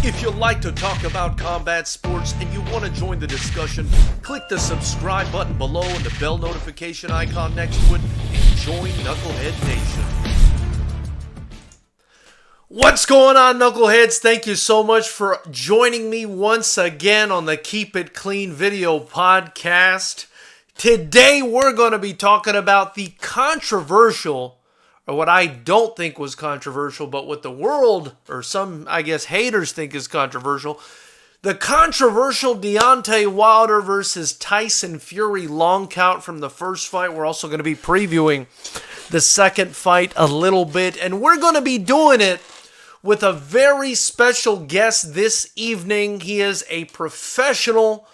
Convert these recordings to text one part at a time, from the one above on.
If you like to talk about combat sports and you want to join the discussion, click the subscribe button below and the bell notification icon next to it and join Knucklehead Nation. What's going on, Knuckleheads? Thank you so much for joining me once again on the Keep It Clean video podcast. Today we're going to be talking about the controversial, or what I don't think was controversial, but what the world, or some, I guess, haters think is controversial. The controversial Deontay Wilder versus Tyson Fury long count from the first fight. We're also going to be previewing the second fight a little bit. And we're going to be doing it with a very special guest this evening. He is a professional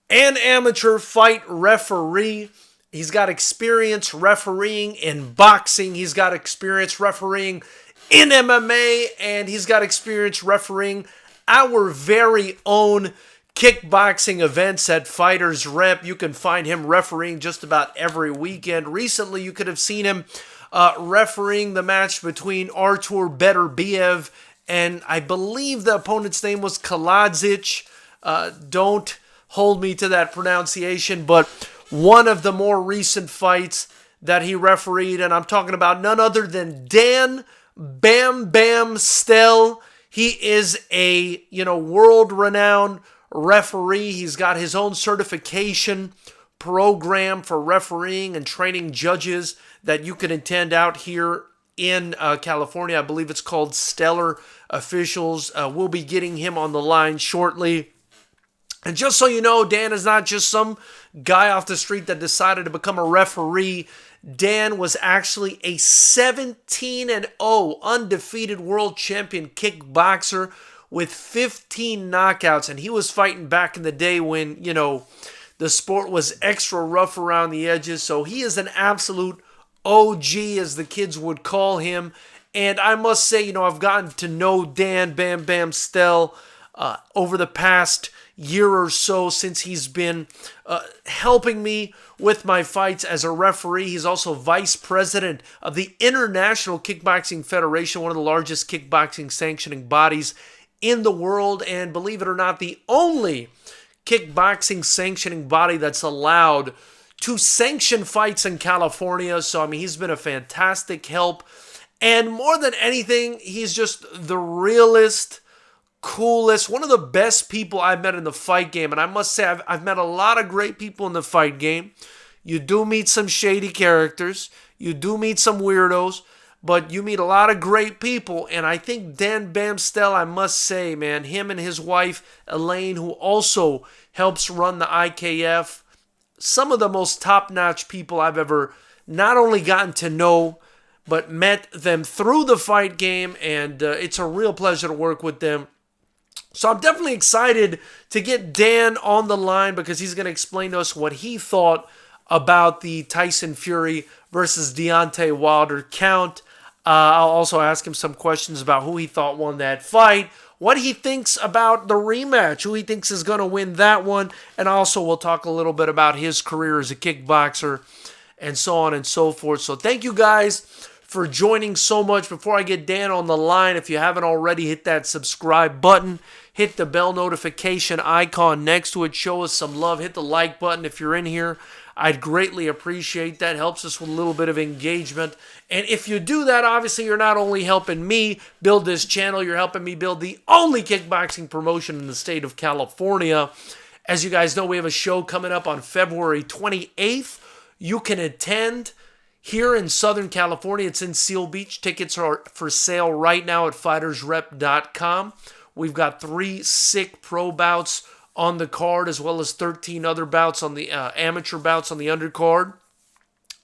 and amateur fight referee. He's got experience refereeing in boxing. He's got experience refereeing in MMA. And he's got experience refereeing our very own kickboxing events at FightersRep. You can find him refereeing just about every weekend. Recently, you could have seen him refereeing the match between Artur Beterbiev and I believe the opponent's name was Kaladzic. Don't hold me to that pronunciation, but one of the more recent fights that he refereed, and I'm talking about none other than Dan Bam Bam Stell. He is a, world-renowned referee. He's got his own certification program for refereeing and training judges that you can attend out here in California. I believe it's called Stellar Officials. We'll be getting him on the line shortly. And just so you know, Dan is not just some guy off the street that decided to become a referee. Dan was actually a 17-0 undefeated world champion kickboxer with 15 knockouts. And he was fighting back in the day when, the sport was extra rough around the edges. So he is an absolute OG, as the kids would call him. And I must say, I've gotten to know Dan Bam Bam Stell over the past year or so since he's been helping me with my fights as a referee. He's also vice president of the International Kickboxing Federation, one of the largest kickboxing sanctioning bodies in the world, and believe it or not, the only kickboxing sanctioning body that's allowed to sanction fights in California. So, he's been a fantastic help, and more than anything, he's just the realest, coolest, one of the best people I've met in the fight game. And I must say, I've met a lot of great people in the fight game. You do meet some shady characters. You do meet some weirdos. But you meet a lot of great people. And I think Dan Bam Stell, I must say, man, him and his wife, Elaine, who also helps run the IKF, some of the most top-notch people I've ever not only gotten to know, but met them through the fight game. And it's a real pleasure to work with them. So I'm definitely excited to get Dan on the line because he's going to explain to us what he thought about the Tyson Fury versus Deontay Wilder count. I'll also ask him some questions about who he thought won that fight, what he thinks about the rematch, who he thinks is going to win that one, and also we'll talk a little bit about his career as a kickboxer and so on and so forth. So thank you guys for joining so much. Before I get Dan on the line, if you haven't already, hit that subscribe button. Hit the bell notification icon next to it. Show us some love. Hit the like button if you're in here. I'd greatly appreciate that. Helps us with a little bit of engagement. And if you do that, obviously you're not only helping me build this channel, you're helping me build the only kickboxing promotion in the state of California. As you guys know, we have a show coming up on February 28th. You can attend here in Southern California. It's in Seal Beach. Tickets are for sale right now at FightersRep.com. We've got 3 sick pro bouts on the card, as well as 13 other bouts on the amateur bouts on the undercard,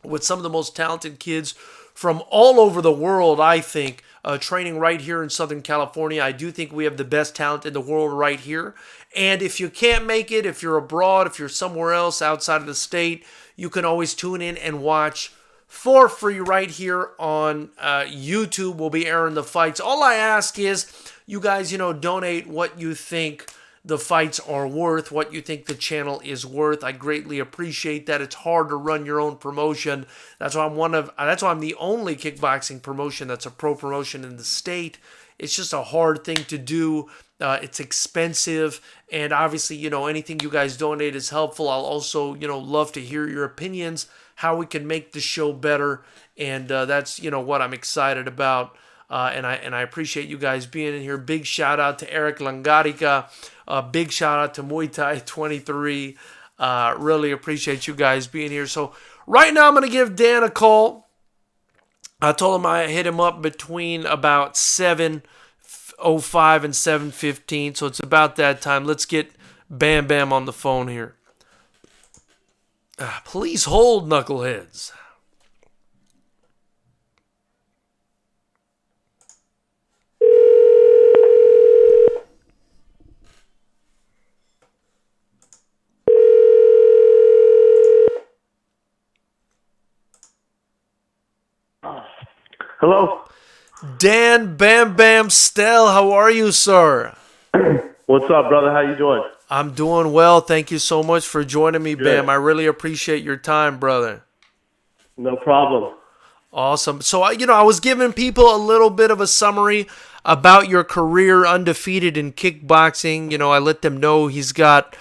with some of the most talented kids from all over the world, I think, training right here in Southern California. I do think we have the best talent in the world right here. And if you can't make it, if you're abroad, if you're somewhere else outside of the state, you can always tune in and watch for free right here on YouTube. We'll be airing the fights. All I ask is you guys, donate what you think the fights are worth, what you think the channel is worth. I greatly appreciate that. It's hard to run your own promotion. That's why I'm the only kickboxing promotion that's a pro promotion in the state. It's just a hard thing to do. It's expensive, and obviously, anything you guys donate is helpful. I'll also, love to hear your opinions, how we can make the show better, and that's, what I'm excited about. And I appreciate you guys being in here. Big shout out to Eric Langarica. Big shout out to Muay Thai 23. Really appreciate you guys being here. So right now I'm going to give Dan a call. I told him I hit him up between about 7:05 and 7:15. So it's about that time. Let's get Bam Bam on the phone here. Please hold, knuckleheads. Hello. Dan Bam Bam Stell, how are you, sir? What's up, brother? How you doing? I'm doing well. Thank you so much for joining me, Good. Bam. I really appreciate your time, brother. No problem. Awesome. So, I was giving people a little bit of a summary about your career, undefeated in kickboxing. I let them know he's got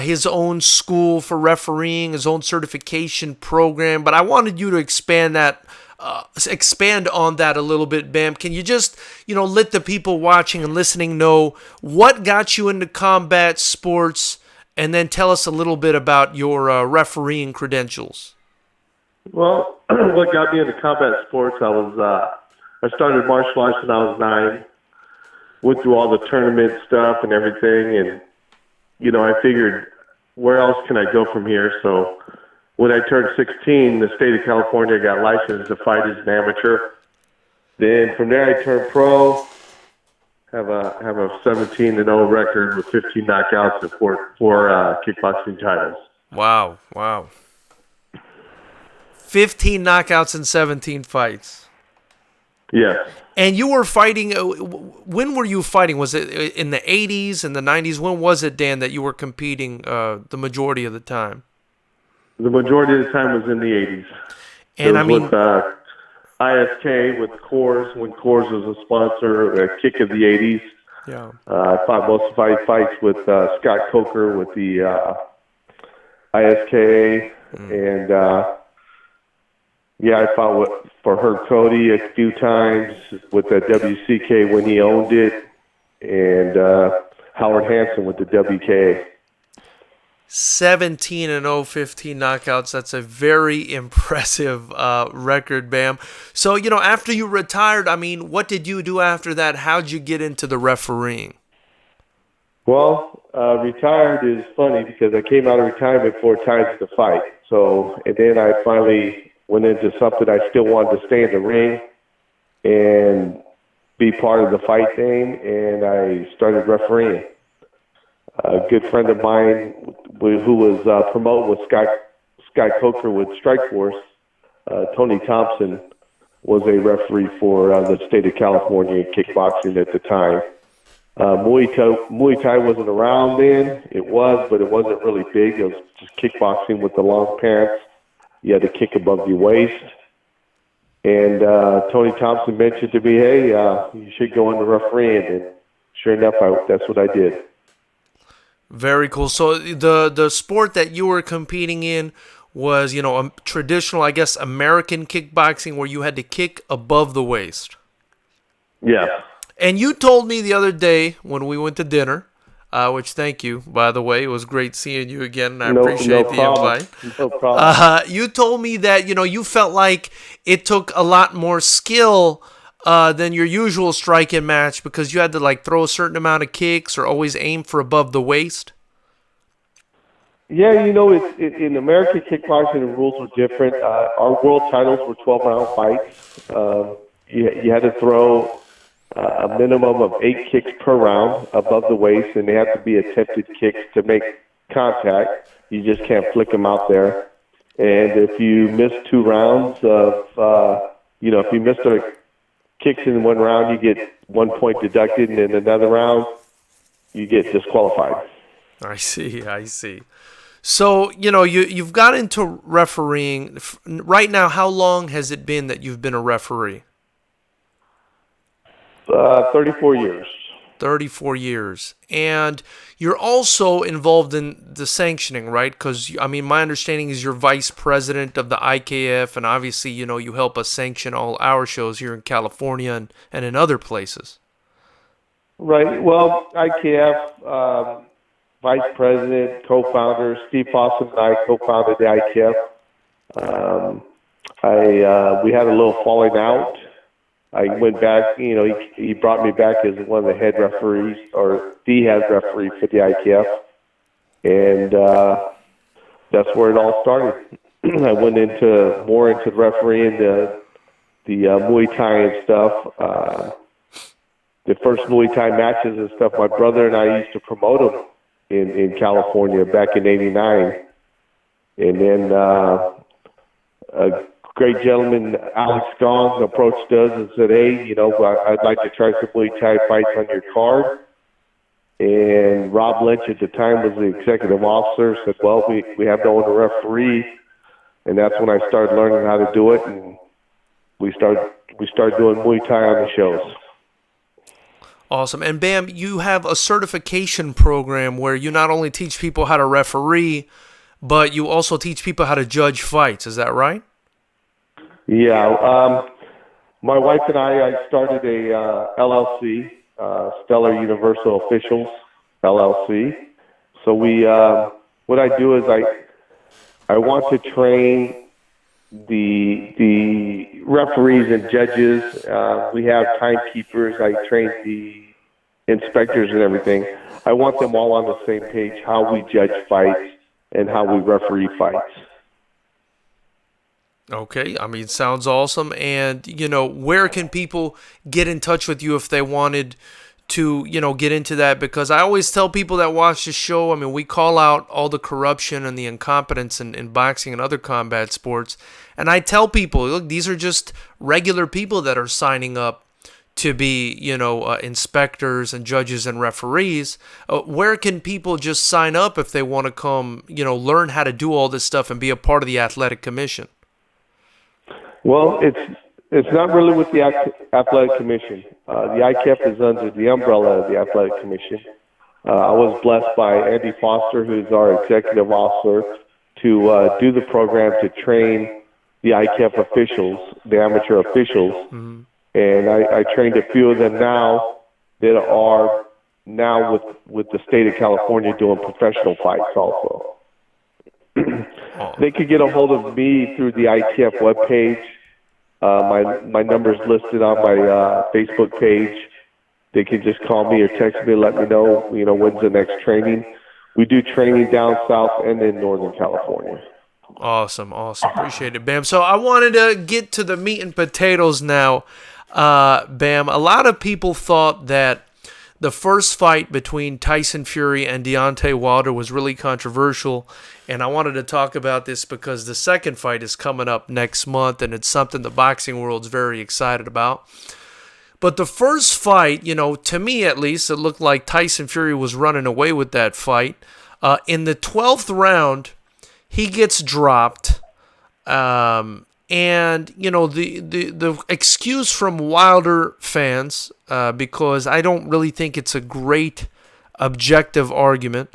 his own school for refereeing, his own certification program. But I wanted you to expand on that a little bit, Bam. Can you just, let the people watching and listening know what got you into combat sports, and then tell us a little bit about your refereeing credentials? Well, what got me into combat sports, I started martial arts when I was 9, went through all the tournament stuff and everything, and, I figured, where else can I go from here? So when I turned 16, the state of California got licensed to fight as an amateur. Then from there, I turned pro, have a 17-0 record with 15 knockouts and four kickboxing titles. Wow. 15 knockouts in 17 fights. Yes. And you were fighting, when were you fighting? Was it in the 80s and the 90s? When was it, Dan, that you were competing the majority of the time? The majority of the time was in the 80s. And with ISK, with Coors, when Coors was a sponsor, the kick of the 80s. Yeah. I fought most of my fights with Scott Coker with the ISK, and I fought for Herb Cody a few times with the WCK when he owned it, and Howard Hansen with the WK. 17-0, 15 knockouts. That's a very impressive record, Bam. So, after you retired, what did you do after that? How'd you get into the refereeing? Well, retired is funny because I came out of retirement 4 times to fight. So, and then I finally went into something I still wanted to stay in the ring and be part of the fight thing, and I started refereeing. A good friend of mine who was promoting with Scott Coker with Strikeforce, Tony Thompson, was a referee for the state of California in kickboxing at the time. Muay Thai wasn't around then. It was, but it wasn't really big. It was just kickboxing with the long pants. You had to kick above your waist. And Tony Thompson mentioned to me, hey, you should go into refereeing. And sure enough, that's what I did. Very cool. So the sport that you were competing in was, a traditional, I guess, American kickboxing where you had to kick above the waist. Yeah. And you told me the other day when we went to dinner, which thank you, by the way. It was great seeing you again, and I appreciate the invite. No problem. You told me that, you felt like it took a lot more skill than your usual striking match because you had to, throw a certain amount of kicks or always aim for above the waist. Yeah, in American kickboxing, the rules were different. Our world titles were 12-round fights. You had to throw a minimum of 8 kicks per round above the waist, and they have to be attempted kicks to make contact. You just can't flick them out there. And if you miss 2 rounds of, if you miss the kicks in one round, you get 1 point deducted, and in another round, you get disqualified. I see. I see. So, you've got into refereeing. Right now, how long has it been that you've been a referee? 34 years. 34 years. And you're also involved in the sanctioning, right? Because, my understanding is you're vice president of the IKF, and obviously, you help us sanction all our shows here in California and in other places. Right. Well, IKF, vice president, co-founder, Steve Fossum and I co-founded the IKF. We had a little falling out. I went back, he brought me back as one of the head referees, or the head referee for the IKF. And that's where it all started. I went more into refereeing the Muay Thai and stuff. The first Muay Thai matches and stuff, my brother and I used to promote them in California back in '89. And then a great gentleman, Alex Gong, approached us and said, hey, I'd like to try some Muay Thai fights on your card. And Rob Lynch at the time was the executive officer, said, well, we have no one to referee. And that's when I started learning how to do it, and we started doing Muay Thai on the shows. Awesome. And Bam, you have a certification program where you not only teach people how to referee, but you also teach people how to judge fights. Is that right? Yeah. My wife and I started a LLC, Stellar Universal Officials LLC. So what I do is I want to train the referees and judges. We have timekeepers. I train the inspectors and everything. I want them all on the same page, how we judge fights and how we referee fights. Okay, sounds awesome. And, where can people get in touch with you if they wanted to, get into that? Because I always tell people that watch the show, we call out all the corruption and the incompetence in boxing and other combat sports. And I tell people, look, these are just regular people that are signing up to be, inspectors and judges and referees. Where can people just sign up if they want to come, learn how to do all this stuff and be a part of the athletic commission? Well, it's not really with the Athletic Commission. The IKF is under the umbrella of the Athletic Commission. I was blessed by Andy Foster, who's our executive officer, to do the program to train the IKF officials, the amateur officials. Mm-hmm. And I trained a few of them now that are now with the state of California doing professional fights also. They could get a hold of me through the ITF webpage. My number's listed on my Facebook page. They can just call me or text me, let me know, when's the next training. We do training down south and in Northern California. Awesome. Appreciate it, Bam. So I wanted to get to the meat and potatoes now, Bam. A lot of people thought that the first fight between Tyson Fury and Deontay Wilder was really controversial, and I wanted to talk about this because the second fight is coming up next month, and it's something the boxing world's very excited about. But the first fight, to me at least, it looked like Tyson Fury was running away with that fight. In the 12th round, he gets dropped, and the excuse from Wilder fans, because I don't really think it's a great objective argument,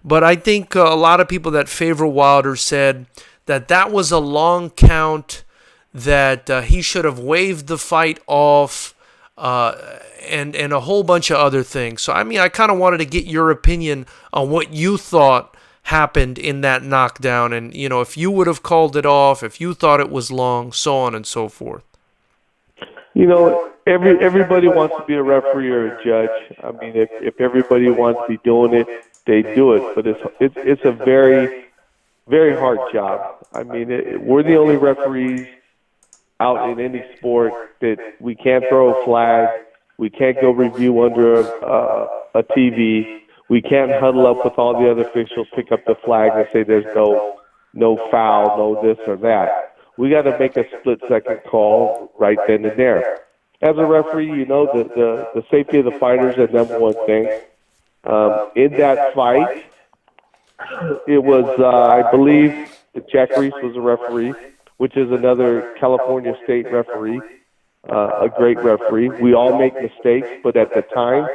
but I think a lot of people that favor Wilder said that was a long count, that he should have waved the fight off, and a whole bunch of other things. So I kind of wanted to get your opinion on what you thought happened in that knockdown, and if you would have called it off, if you thought it was long, so on and so forth. Everybody wants to be a referee or a judge. If everybody wants to be doing it, they do it. But it's a very, very hard job. We're the only referees out in any sport that we can't throw a flag, we can't go review under a TV. We can't huddle up with all the other officials, pick up the flag and say there's no foul, no this or that. We got to make a split-second call right then and there. As a referee, the safety of the fighters is the number one thing. In that fight, it was, I believe, Jack Reese was a referee, which is another California state referee, a great referee. We all make mistakes, but at the time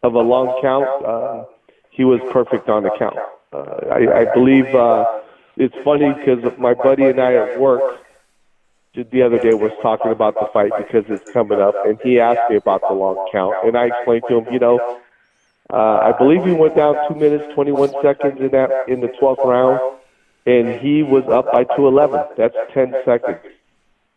of a long count, he was perfect on the count. I believe it's funny because my buddy and I at work the other day was talking about the fight because it's coming up, and he asked me about the long count, and I explained to him, I believe he went down 2 minutes, 21 seconds in the 12th round, and he was up by 2:11. That's 10 seconds.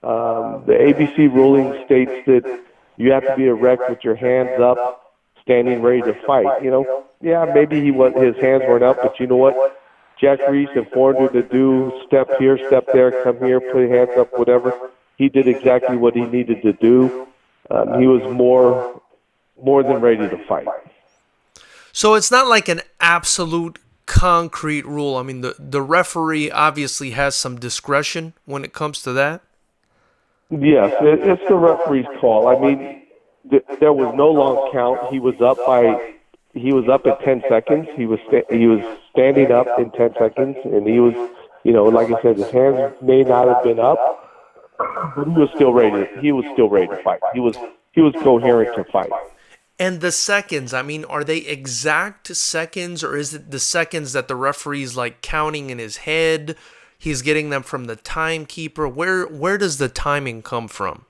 The ABC ruling states that you have to be erect with your hands up, standing ready to fight. Yeah, maybe his hands weren't up, but you know what? Jack Reese informed him to do step here, step there, come here, put your hands up, whatever. He did exactly what he needed to do. He was more than ready to fight. So it's not like an absolute concrete rule. I mean, the referee obviously has some discretion when it comes to that. Yes, it's the referee's call. I mean, there was no long count. He was up at 10 seconds. He was standing up in 10 seconds, and he was, like I said, his hands may not have been up, but he was still ready. He was still ready to fight. He was coherent to fight. And the seconds, I mean, are they exact seconds, or is it the seconds that the referee's like counting in his head? He's getting them from the timekeeper. Where does the timing come from?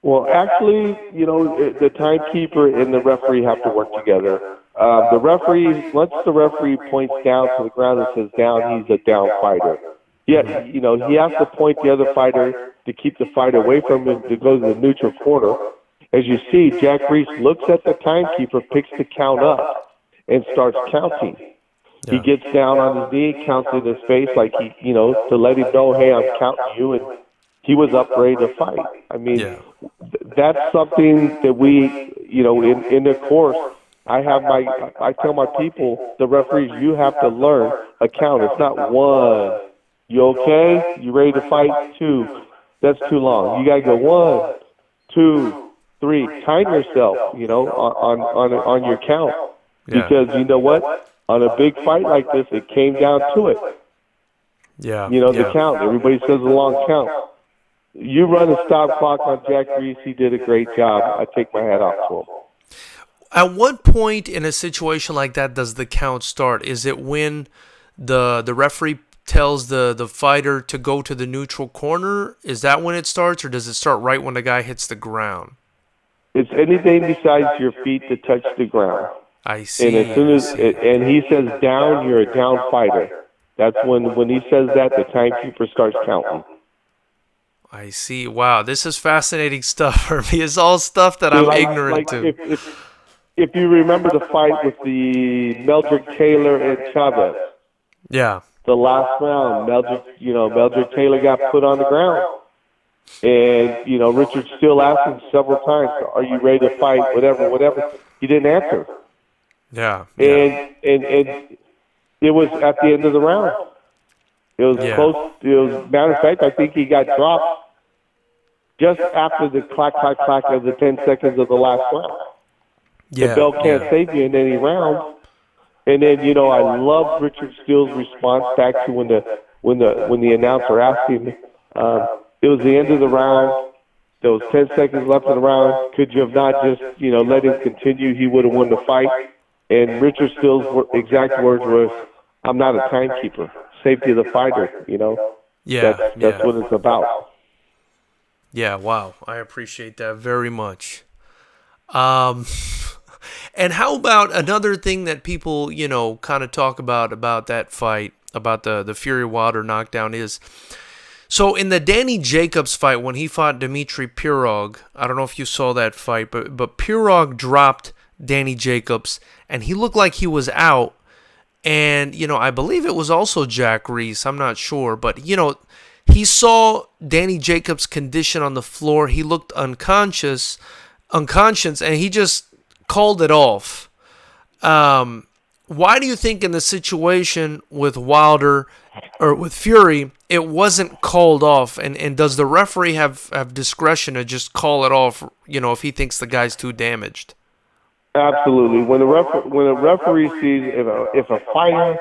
Well, actually, the timekeeper and the referee have to work together. The referee, once the referee points down to the ground and says down, he's a down fighter. Yeah, he has to point the other fighter to keep the fight away from him to go to the neutral corner. As you see, Jack Reese looks at the timekeeper, picks the count up, and starts counting. Yeah. He gets down on his knee, counts in his face like to let him know, hey, I'm counting you, and he was up ready to fight. I mean, that's something that we, in the course, I tell my people, the referees, you have to learn a count. It's not one. You okay? You ready to fight? 2. That's too long. You got to go 1, 2, 3. Time yourself, on your count. Yeah. Because you know what? On a big fight like this, it came down to it. Yeah. The count. Everybody says a long count. You run a stop clock on Jack Reese. He did a great job. I take my hat off to him. At what point in a situation like that does the count start? Is it when the referee tells the fighter to go to the neutral corner? Is that when it starts, or does it start right when the guy hits the ground? It's anything besides your feet to touch the ground. I see. And as soon as and he says down, you're a down fighter. That's when he says that, the timekeeper starts counting. I see. Wow, this is fascinating stuff for me. It's all stuff that I'm ignorant to. If you remember the fight with the Meldrick Taylor and Chavez. Yeah. The last round, Meldrick Taylor got put on the ground. And, Richard Stell asked him several times, are you ready to fight? Whatever. He didn't answer. Yeah. And it was at the end of the round. It was close. Matter of fact, I think he got dropped just after the clack of the 10 seconds of the last round. The bell can't save you in any round. And then, I love Richard Steele's response back to when the announcer asked him. It was the end of the round. There was 10 seconds left in the round. Could you have not just, let him continue? He would have won the fight. And Richard Steele's exact words was, I'm not a timekeeper. Safety of the fighter, Yeah. That's what it's about. Yeah, wow. I appreciate that very much. And how about another thing that people, kind of talk about that fight, about the Fury Wilder knockdown is, so in the Danny Jacobs fight when he fought Dmitry Pirog, I don't know if you saw that fight, but Pirog dropped Danny Jacobs and he looked like he was out. And, I believe it was also Jack Reese. I'm not sure. But, he saw Danny Jacobs' condition on the floor. He looked unconscious, and he just called it off. Why do you think in the situation with Wilder or with Fury, it wasn't called off? And does the referee have discretion to just call it off, if he thinks the guy's too damaged? Absolutely. When a referee sees if a fighter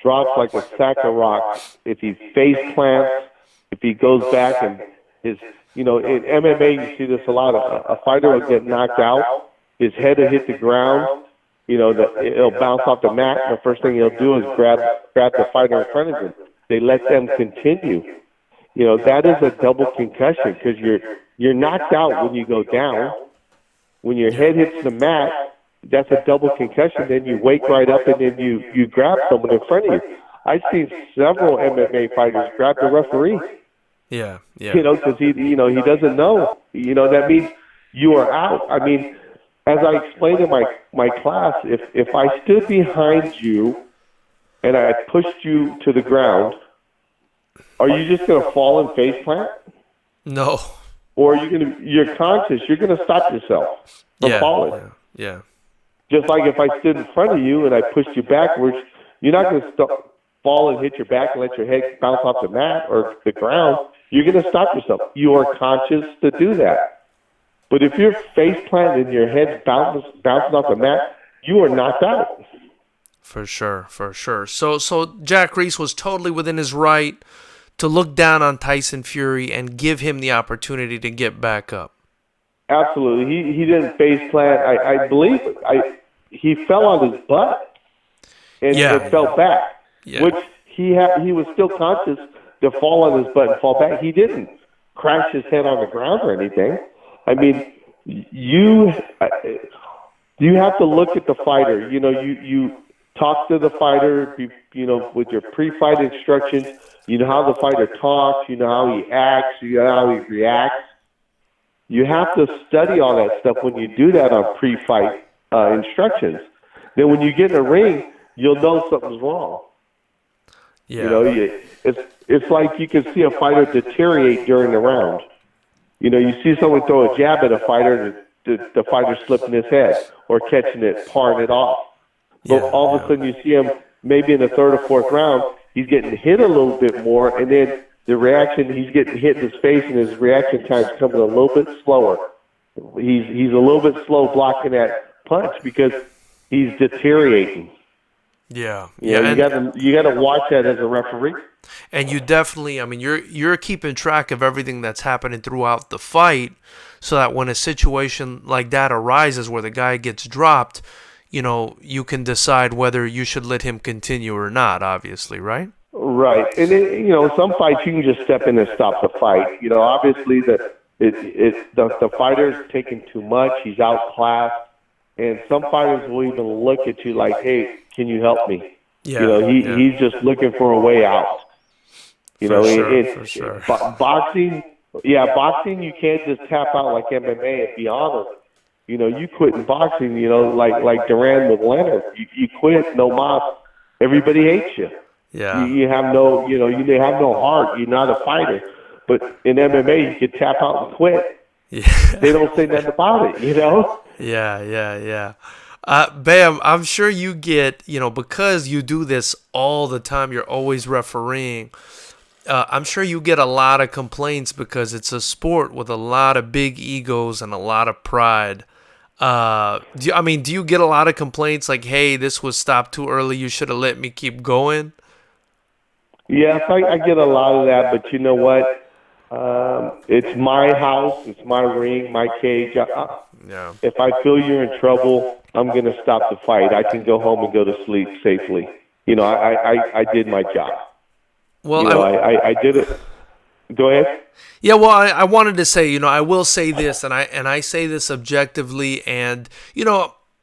drops like a sack of rocks, if he face plants, if he goes back and his, in MMA you see this a lot. A fighter will get knocked out, his head will hit the ground, it'll bounce off the mat. And the first thing he'll do is grab the fighter in front of him. They let them continue. That is a double concussion because you're knocked out when you go down. When your head hits the mat, that's a double concussion. Then you wake right up and then you grab someone in front of you. I've seen several MMA fighters grab the referee. Yeah. Because he doesn't know. That means you are out. I mean, as I explained in my class, if I stood behind you and I pushed you to the ground, are you just going to fall and face plant? No. Or you're conscious. You're going to stop yourself from falling. Yeah. Just like if I stood in front of you and I pushed you backwards, you're not going to fall and hit your back and let your head bounce off the mat or the ground. You're going to stop yourself. You are conscious to do that. But if you're face planted and your head's bouncing off the mat, you are knocked out. For sure. So Jack Reese was totally within his right to look down on Tyson Fury and give him the opportunity to get back up. Absolutely. He didn't face plant. I believe he fell on his butt and fell back, which he was still conscious to fall on his butt and fall back. He didn't crash his head on the ground or anything. I mean, you have to look at the fighter. You talk to the fighter, with your pre-fight instructions. You know how the fighter talks. You know how he acts. You know how he reacts. You have to study all that stuff when you do that on pre-fight instructions. Then when you get in a ring, you'll know something's wrong. Yeah. It's like you can see a fighter deteriorate during the round. You see someone throw a jab at a fighter, the fighter slipping his head or catching it, parring it off. But all of a sudden you see him maybe in the third or fourth round, he's getting hit a little bit more, and then the reaction, he's getting hit in his face, and his reaction time's coming a little bit slower. He's a little bit slow blocking that punch because he's deteriorating. Yeah. You got to watch that as a referee. And you definitely, you're keeping track of everything that's happening throughout the fight, so that when a situation like that arises where the guy gets dropped, you can decide whether you should let him continue or not, obviously, right? Right. And then, some fights you can just step in and stop the fight. Obviously the fighter's taking too much, he's outclassed, and some fighters will even look at you like, hey, can you help me? He's just looking for a way out. For sure. Boxing, you can't just tap out like MMA and be honest. You quit in boxing, like Duran with Leonard. You quit, no mas. Everybody hates you. Yeah. You have no, you have no heart. You're not a fighter. But in MMA, you can tap out and quit. Yeah. They don't say nothing about it, Yeah. Bam, I'm sure you get, because you do this all the time, you're always refereeing. I'm sure you get a lot of complaints because it's a sport with a lot of big egos and a lot of pride. Do you get a lot of complaints like, hey, this was stopped too early, you should have let me keep going? Yes, I get a lot of that, but you know what? It's my house, it's my ring, my cage. If I feel you're in trouble, I'm going to stop the fight. I can go home and go to sleep safely. I did my job. Well, I did it. Go ahead. Yeah, well, I wanted to say, I will say this, and I say this objectively, and,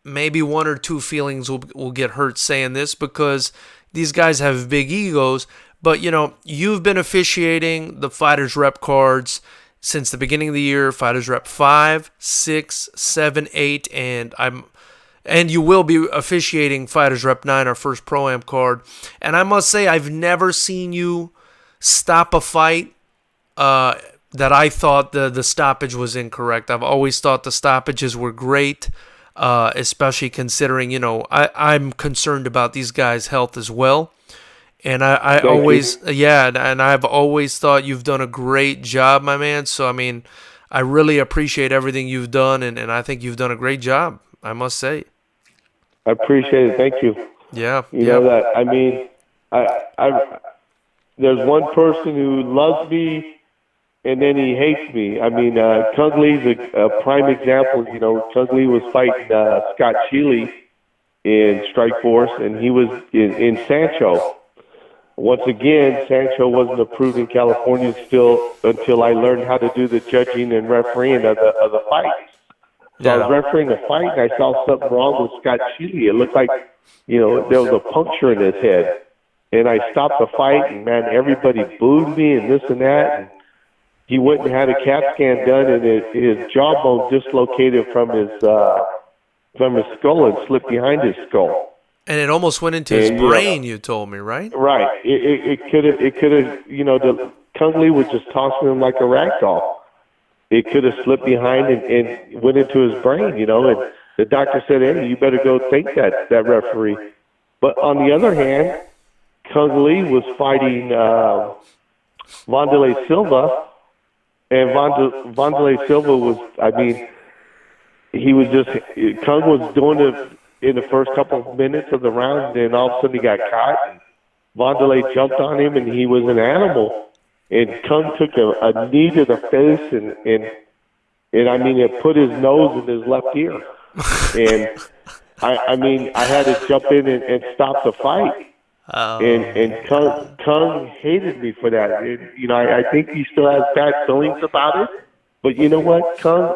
maybe one or two feelings will get hurt saying this because these guys have big egos, but, you've been officiating the FightersRep cards since the beginning of the year, FightersRep 5, 6, 7, 8, and you will be officiating FightersRep 9, our first Pro-Am card. And I must say, I've never seen you stop a fight that I thought the stoppage was incorrect. I've always thought the stoppages were great, especially considering, I'm concerned about these guys' health as well. And I've always thought you've done a great job, my man. So, I really appreciate everything you've done, and I think you've done a great job, I must say. I appreciate it. Thank you. Yeah. You know that. I mean, there's one person who loves me and then he hates me. I mean, Kung Lee's a prime example. You know, Kung Lee was fighting Scott Sheely in Strikeforce, and he was in Sancho. Once again, Sancho wasn't approved in California still until I learned how to do the judging and refereeing of the fights. So I was refereeing the fight, and I saw something wrong with Scott Sheely. It looked like, you know, there was a puncture in his head. And I stopped the fight, and, man, everybody booed me and this and that. And he went and had a CAT scan done, and his jawbone dislocated from his skull and slipped behind his skull. And it almost went into his brain, you told me, right? Right. It could have, you know, the Kung Lee was just tossing him like a rag doll. It could have slipped behind and went into his brain, you know, and the doctor said, hey, you better go thank that referee. But on the other hand, Kung Lee was fighting Wanderlei Silva, and Wanderlei Silva was, I mean, he was just, Kung was doing it in the first couple of minutes of the round, and then all of a sudden he got caught. And Wanderlei jumped on him, and he was an animal. And Kung took a knee to the face, and I mean, it put his nose in his left ear. And I mean, I had to jump in and stop the fight. And Kung hated me for that. And, you know, I think he still has bad feelings about it. But you know what, Kung?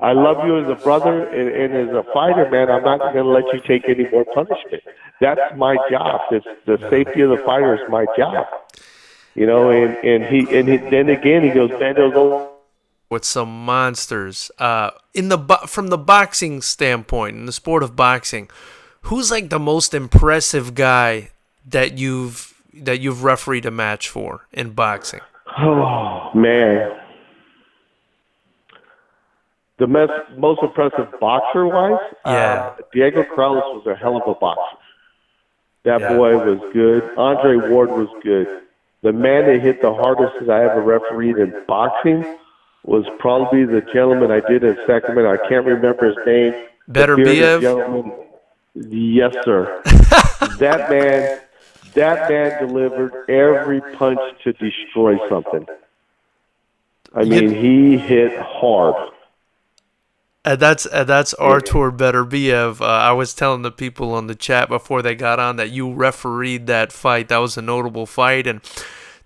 I love you as a brother and as a fighter, man. I'm not going to let you take any more punishment. That's my job. The safety of the fighter is my job. You know, and then again he goes, man, those with some monsters. From the boxing standpoint, in the sport of boxing, who's like the most impressive guy that you've refereed a match for in boxing? Oh man. The most impressive boxer-wise, Diego Corrales was a hell of a boxer. That boy was good. Andre Ward was good. The man that hit the hardest that I ever refereed in boxing was probably the gentleman I did in Sacramento. I can't remember his name. Better Biev? Yes, sir. That man delivered every punch to destroy something. I mean, he hit hard. That's Artur Beterbiev. I was telling the people on the chat before they got on that you refereed that fight. That was a notable fight, and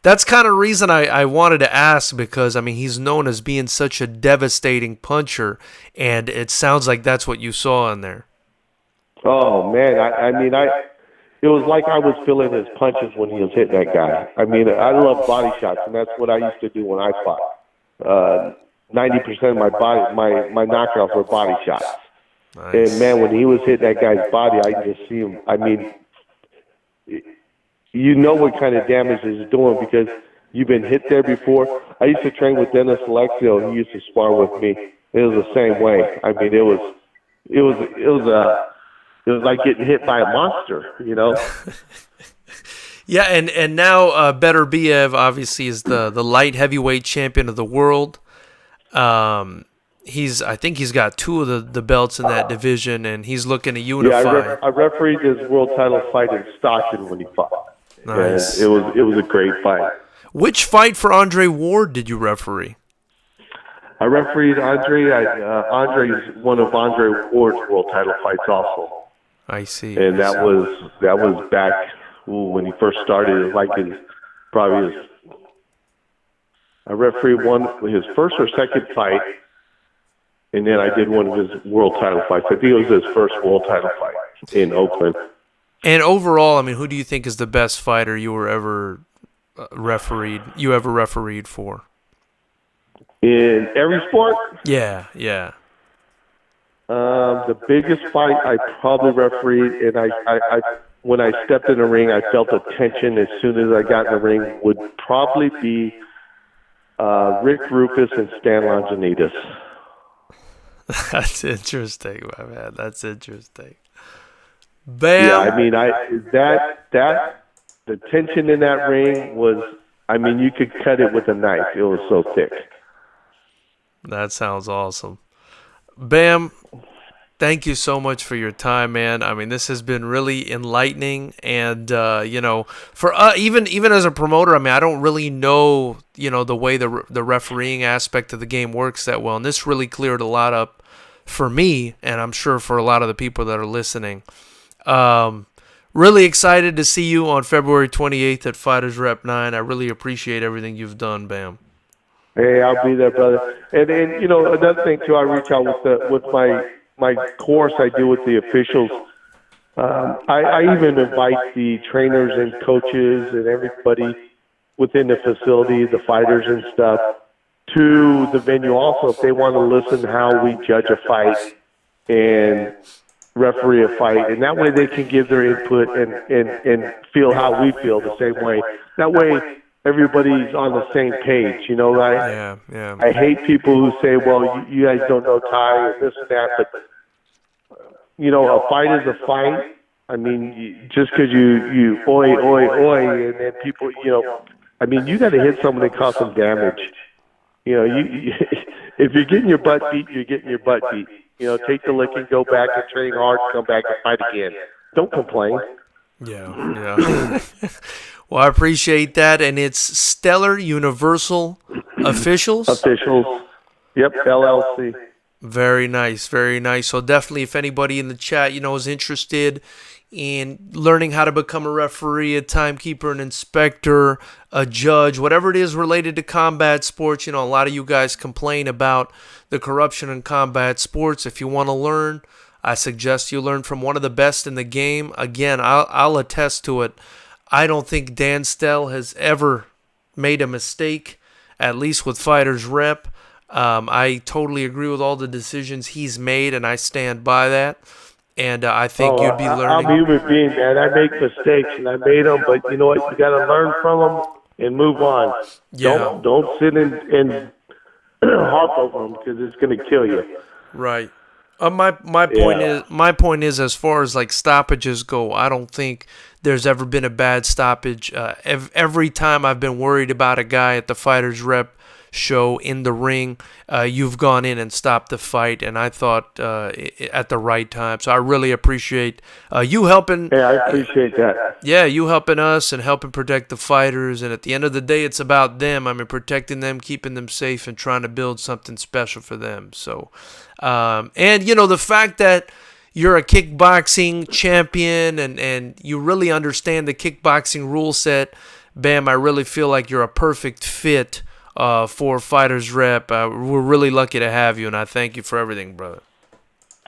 that's kind of reason I wanted to ask, because I mean he's known as being such a devastating puncher, and it sounds like that's what you saw in there. Oh man, I mean it was like I was feeling his punches when he was hitting that guy. I mean, I love body shots, and that's what I used to do when I fought. 90% of my body, my knockouts were body shots. Nice. And man, when he was hitting that guy's body, I could just see him. I mean, you know what kind of damage he's doing because you've been hit there before. I used to train with Dennis Alexio. He used to spar with me. It was the same way. I mean, it was like getting hit by a monster, you know. Yeah, and now Beterbiev obviously is the light heavyweight champion of the world. I think he's got 2 of the belts in that division, and he's looking to unify. Yeah, I refereed his world title fight in Stockton when he fought. Nice. And it was a great fight. Which fight for Andre Ward did you referee? I refereed Andre. Andre is one of Andre Ward's world title fights also. I see. And that was back when he first started. It was like I refereed his first or second fight, and then I did one of his world title fights. I think it was his first world title fight in Oakland. And overall, I mean, who do you think is the best fighter you were ever refereed for? In every sport? Yeah. The biggest fight I probably refereed, and I when I stepped in the ring, I felt a tension as soon as I got in the ring, would probably be Rick Rufus and Stan Longinidis. That's interesting, my man. That's interesting. Bam. Yeah, I mean, the tension in that ring was, I mean, you could cut it with a knife. It was so thick. That sounds awesome. Bam. Thank you so much for your time, man. I mean, this has been really enlightening, and for even as a promoter, I mean, I don't really know, the way the refereeing aspect of the game works that well, and this really cleared a lot up for me, and I'm sure for a lot of the people that are listening. Really excited to see you on February 28th at FightersRep 9. I really appreciate everything you've done, Bam. Hey, I'll be there, brother. And another thing too, I reach out with my course I do with the officials. I even invite the trainers and coaches and everybody within the facility, the fighters and stuff, to the venue also if they want to listen how we judge a fight and referee a fight. And that way they can give their input and feel how we feel the same way. That way everybody's on the same page, right? Yeah. I hate people who say, well, you guys don't know Thai and this and that, but, a fight is a fight. I mean, just because you oi, and then people, you got to hit someone and cause some damage. If you're getting your butt beat, you're getting your butt beat. Take the licking, go back and train hard, come back and fight again. Don't complain. Yeah. Well, I appreciate that, and it's Stellar Universal Officials? Officials. Yep, LLC. Very nice, very nice. So definitely if anybody in the chat, is interested in learning how to become a referee, a timekeeper, an inspector, a judge, whatever it is related to combat sports, a lot of you guys complain about the corruption in combat sports. If you want to learn, I suggest you learn from one of the best in the game. Again, I'll attest to it. I don't think Dan Stell has ever made a mistake, at least with FightersRep. I totally agree with all the decisions he's made, and I stand by that. And I think you'd be learning. I'm a human being, man. I make mistakes, and I made them, but you know what? You got to learn from them and move on. Yeah. Don't sit and harp over them because it's going to kill you. Right. My point is, as far as like stoppages go, I don't think there's ever been a bad stoppage. Every time I've been worried about a guy at the FightersRep show in the ring, you've gone in and stopped the fight, and I thought at the right time. So I really appreciate you helping. Yeah, I appreciate that. Yeah, you helping us and helping protect the fighters. And at the end of the day, it's about them. I mean, protecting them, keeping them safe, and trying to build something special for them. So, and the fact that you're a kickboxing champion and you really understand the kickboxing rule set, Bam, I really feel like you're a perfect fit for FightersRep. We're really lucky to have you, and I thank you for everything, brother.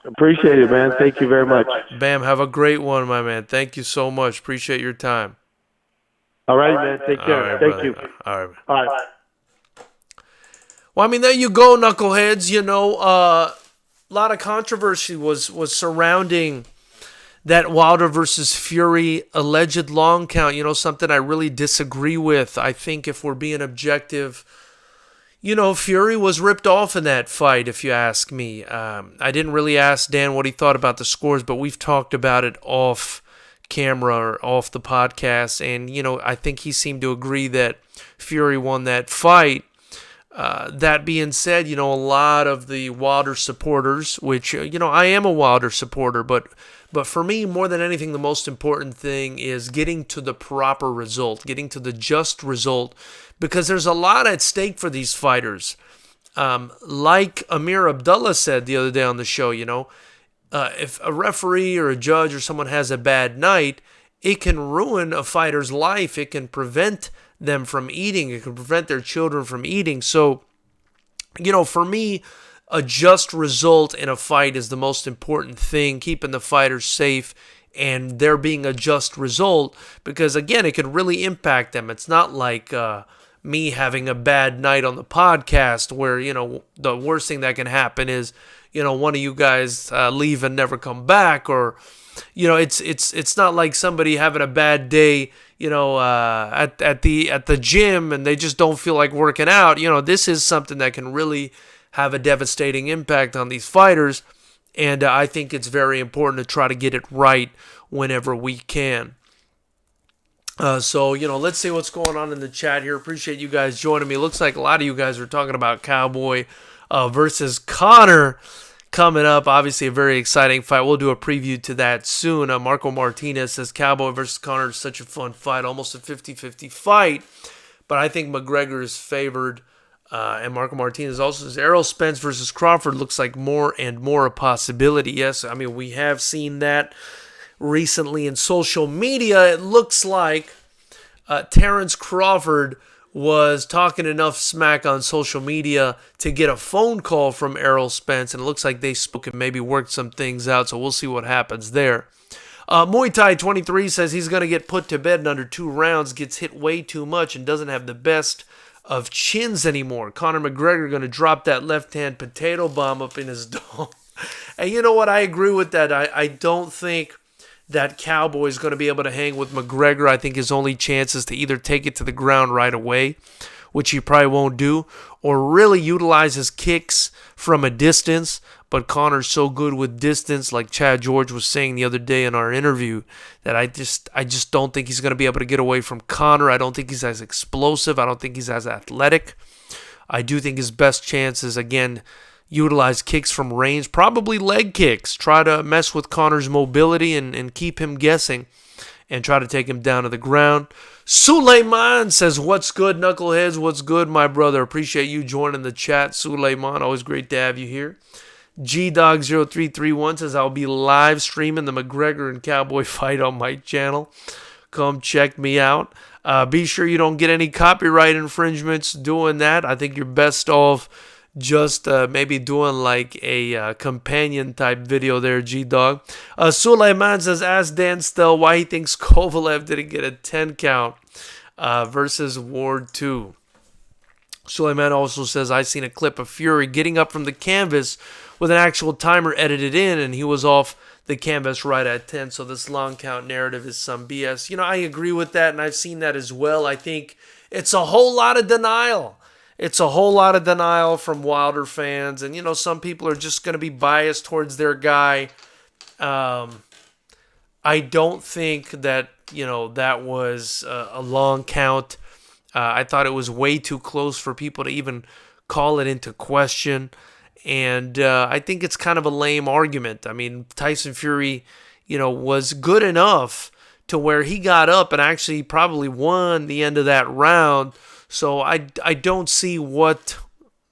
Appreciate it, man. Thank you very much. Bam, have a great one, my man. Thank you so much. Appreciate your time. All right, man. Take care. Thank you. All right. All right. Well, I mean, there you go, knuckleheads. A lot of controversy was surrounding that Wilder versus Fury alleged long count. Something I really disagree with. I think if we're being objective, Fury was ripped off in that fight, if you ask me. I didn't really ask Dan what he thought about the scores, but we've talked about it off camera or off the podcast, and, I think he seemed to agree that Fury won that fight. That being said, a lot of the Wilder supporters, which, I am a Wilder supporter, but for me, more than anything, the most important thing is getting to the proper result, getting to the just result, because there's a lot at stake for these fighters. Like Amir Abdullah said the other day on the show, if a referee or a judge or someone has a bad night, it can ruin a fighter's life. It can prevent them from eating. It can prevent their children from eating. So, for me, a just result in a fight is the most important thing, keeping the fighters safe and there being a just result, because, again, it could really impact them. It's not like me having a bad night on the podcast where, the worst thing that can happen is, one of you guys leave and never come back, or, it's not like somebody having a bad day, at the gym and they just don't feel like working out. This is something that can really have a devastating impact on these fighters, and I think it's very important to try to get it right whenever we can. So, let's see what's going on in the chat here. Appreciate you guys joining me. Looks like a lot of you guys are talking about Cowboy versus Conor. coming up. Obviously, a very exciting fight. We'll do a preview to that soon. Marco Martinez says Cowboy versus Conor is such a fun fight, almost a 50-50 fight. But I think McGregor is favored. And Marco Martinez also says Errol Spence versus Crawford looks like more and more a possibility. Yes, I mean, we have seen that recently in social media. It looks like Terrence Crawford was talking enough smack on social media to get a phone call from Errol Spence, and it looks like they spoke and maybe worked some things out, so we'll see what happens there. Muay Thai 23 says he's going to get put to bed in under 2 rounds, gets hit way too much, and doesn't have the best of chins anymore. Conor McGregor going to drop that left-hand potato bomb up in his dome. And you know what? I agree with that. I don't think that Cowboy is going to be able to hang with McGregor. I think his only chance is to either take it to the ground right away, which he probably won't do, or really utilize his kicks from a distance. But Conor's so good with distance, like Chad George was saying the other day in our interview, that I just don't think he's going to be able to get away from Conor. I don't think he's as explosive. I don't think he's as athletic. I do think his best chance is, again, utilize kicks from range, probably leg kicks. Try to mess with Conor's mobility and keep him guessing and try to take him down to the ground. Suleiman says, what's good, Knuckleheads? What's good, my brother? Appreciate you joining the chat, Suleiman. Always great to have you here. GDog0331 says, I'll be live streaming the McGregor and Cowboy fight on my channel. Come check me out. Be sure you don't get any copyright infringements doing that. I think you're best off just maybe doing like a companion type video there, G-Dog. Suleiman says, ask Dan Stell why he thinks Kovalev didn't get a 10 count versus Ward 2. Suleiman also says, I seen a clip of Fury getting up from the canvas with an actual timer edited in, and he was off the canvas right at 10, so this long count narrative is some BS. You know, I agree with that, and I've seen that as well. I think it's a whole lot of denial. It's a whole lot of denial from Wilder fans. And, you know, some people are just going to be biased towards their guy. I don't think that, you know, that was a long count. I thought it was way too close for people to even call it into question. And I think it's kind of a lame argument. I mean, Tyson Fury, you know, was good enough to where he got up and actually probably won the end of that round. So I don't see what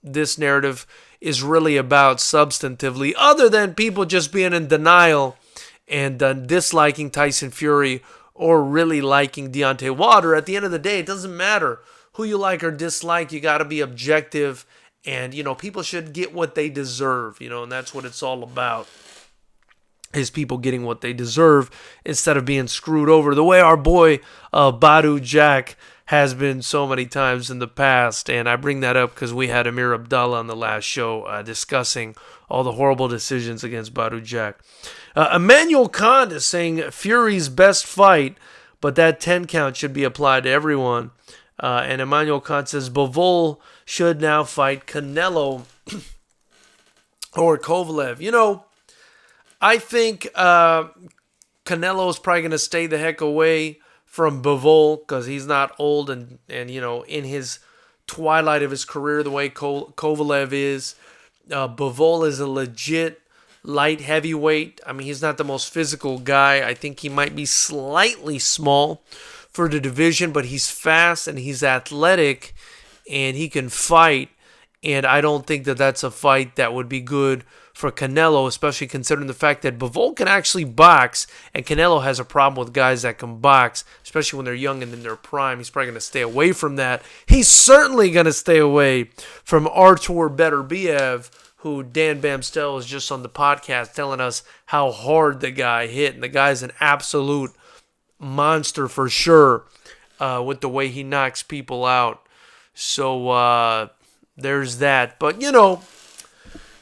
this narrative is really about substantively, other than people just being in denial and disliking Tyson Fury or really liking Deontay Wilder. At the end of the day, it doesn't matter who you like or dislike. You got to be objective, and, you know, people should get what they deserve, you know, and that's what it's all about, is people getting what they deserve instead of being screwed over the way our boy Badu Jack has been so many times in the past. And I bring that up because we had Amir Abdallah on the last show discussing all the horrible decisions against Badu Jack. Emmanuel Khan is saying Fury's best fight, but that 10 count should be applied to everyone. And Emmanuel Khan says Bivol should now fight Canelo or Kovalev. You know, I think Canelo is probably going to stay the heck away from Bivol because he's not old and you know, in his twilight of his career the way Kovalev is. Bivol is a legit light heavyweight. I mean, he's not the most physical guy. I think he might be slightly small for the division, but he's fast and he's athletic and he can fight. And I don't think that that's a fight that would be good for Canelo, especially considering the fact that Bivol can actually box, and Canelo has a problem with guys that can box, especially when they're young and in their prime. He's probably going to stay away from that. He's certainly going to stay away from Artur Beterbiev, who Dan Bamstell was just on the podcast telling us how hard the guy hit, and the guy's an absolute monster for sure with the way he knocks people out. So there's that. But, you know,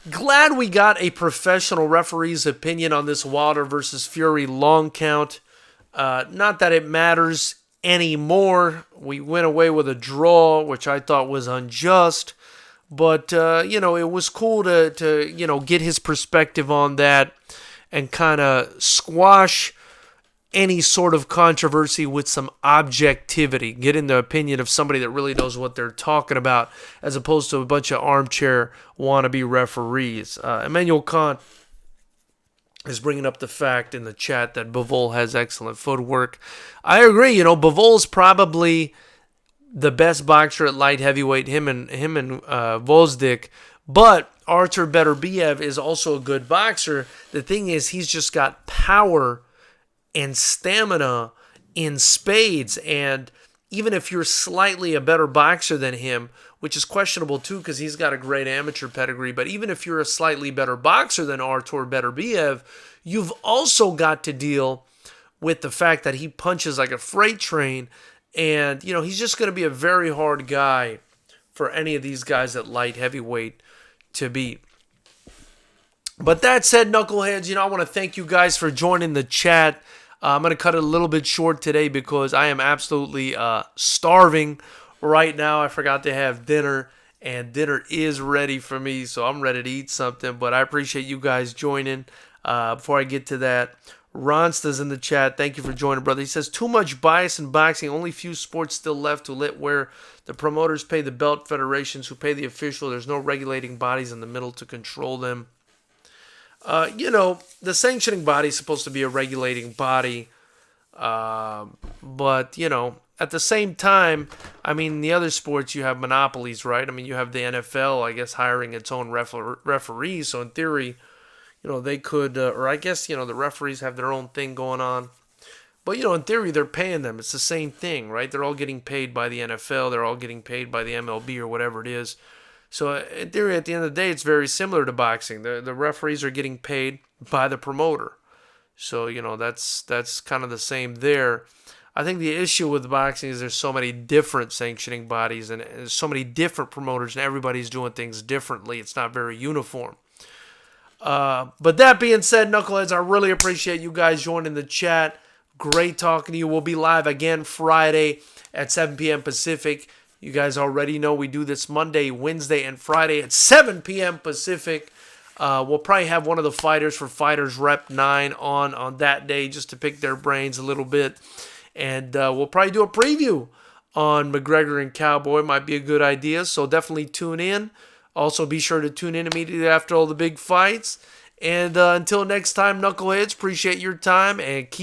glad we got a professional referee's opinion on this Wilder versus Fury long count. Not that it matters anymore. We went away with a draw, which I thought was unjust. But, you know, it was cool to you know, get his perspective on that and kind of squash any sort of controversy with some objectivity, getting the opinion of somebody that really knows what they're talking about, as opposed to a bunch of armchair wannabe referees. Emmanuel Kant is bringing up the fact in the chat that Bivol has excellent footwork. I agree. You know, Bivol's probably the best boxer at light heavyweight, him and Vozdik. But Artur Beterbiev is also a good boxer. The thing is, he's just got power and stamina in spades. And even if you're slightly a better boxer than him, which is questionable too because he's got a great amateur pedigree, but even if you're a slightly better boxer than Artur Beterbiev, you've also got to deal with the fact that he punches like a freight train. And, you know, he's just going to be a very hard guy for any of these guys at light heavyweight to beat. But that said, knuckleheads, you know, I want to thank you guys for joining the chat. I'm going to cut it a little bit short today because I am absolutely starving right now. I forgot to have dinner, and dinner is ready for me, so I'm ready to eat something. But I appreciate you guys joining. Before I get to that, Ronsta's in the chat. Thank you for joining, brother. He says, too much bias in boxing. Only few sports still left to let where the promoters pay the belt federations who pay the official. There's no regulating bodies in the middle to control them. You know, the sanctioning body is supposed to be a regulating body. But, you know, at the same time, I mean, in the other sports, you have monopolies, right? I mean, you have the NFL, I guess, hiring its own referees. So in theory, you know, they could, or I guess, you know, the referees have their own thing going on. But, you know, in theory, they're paying them. It's the same thing, right? They're all getting paid by the NFL. They're all getting paid by the MLB or whatever it is. So in theory, at the end of the day, it's very similar to boxing. The referees are getting paid by the promoter. So, you know, that's kind of the same there. I think the issue with boxing is there's so many different sanctioning bodies and so many different promoters, and everybody's doing things differently. It's not very uniform. But that being said, knuckleheads, I really appreciate you guys joining the chat. Great talking to you. We'll be live again Friday at 7 p.m. Pacific. You guys already know we do this Monday, Wednesday, and Friday at 7 p.m. Pacific. We'll probably have one of the fighters for FightersRep 9 on that day just to pick their brains a little bit. And we'll probably do a preview on McGregor and Cowboy. Might be a good idea, so definitely tune in. Also, be sure to tune in immediately after all the big fights. And until next time, knuckleheads, appreciate your time and keep